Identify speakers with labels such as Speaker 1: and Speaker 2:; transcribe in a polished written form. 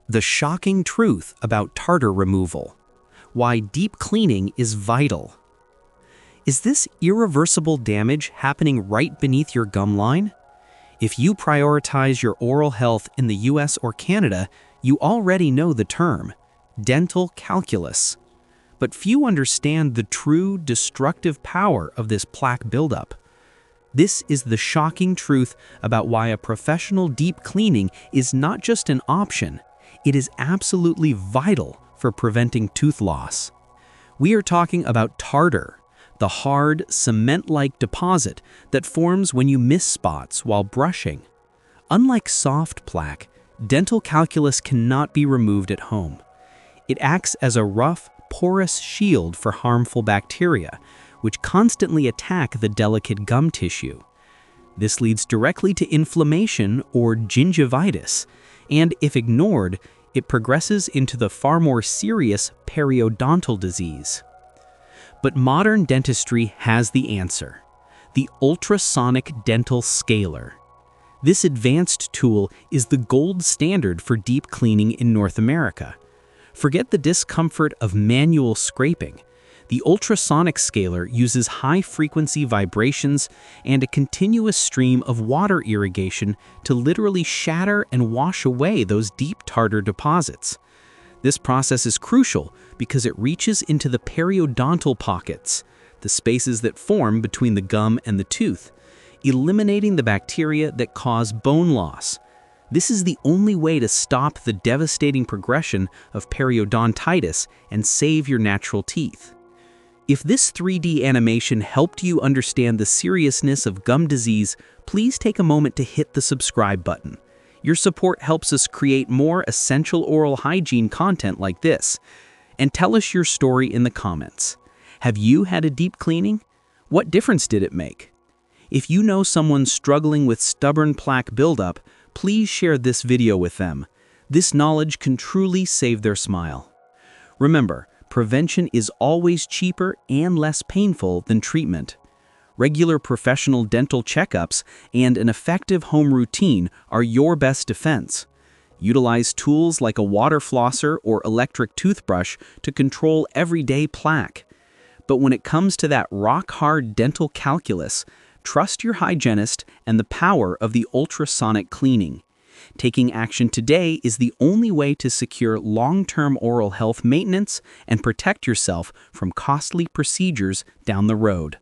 Speaker 1: The shocking truth about tartar removal. Why deep cleaning is vital. Is this irreversible damage happening right beneath your gum line? If you prioritize your oral health in the US or Canada, you already know the term, dental calculus. But few understand the true destructive power of this plaque buildup. This is the shocking truth about why a professional deep cleaning is not just an option, it is absolutely vital for preventing tooth loss. We are talking about tartar, the hard, cement-like deposit that forms when you miss spots while brushing. Unlike soft plaque, dental calculus cannot be removed at home. It acts as a rough, porous shield for harmful bacteria, which constantly attack the delicate gum tissue. This leads directly to inflammation or gingivitis, and if ignored, it progresses into the far more serious periodontal disease. But modern dentistry has the answer: the ultrasonic dental scaler. This advanced tool is the gold standard for deep cleaning in North America. Forget the discomfort of manual scraping. The ultrasonic scaler uses high-frequency vibrations and a continuous stream of water irrigation to literally shatter and wash away those deep tartar deposits. This process is crucial because it reaches into the periodontal pockets, the spaces that form between the gum and the tooth, eliminating the bacteria that cause bone loss. This is the only way to stop the devastating progression of periodontitis and save your natural teeth. If this 3D animation helped you understand the seriousness of gum disease, please take a moment to hit the subscribe button. Your support helps us create more essential oral hygiene content like this. And tell us your story in the comments. Have you had a deep cleaning? What difference did it make? If you know someone struggling with stubborn plaque buildup, please share this video with them. This knowledge can truly save their smile. Remember, prevention is always cheaper and less painful than treatment. Regular professional dental checkups and an effective home routine are your best defense. Utilize tools like a water flosser or electric toothbrush to control everyday plaque. But when it comes to that rock-hard dental calculus, trust your hygienist and the power of the ultrasonic cleaning. Taking action today is the only way to secure long-term oral health maintenance and protect yourself from costly procedures down the road.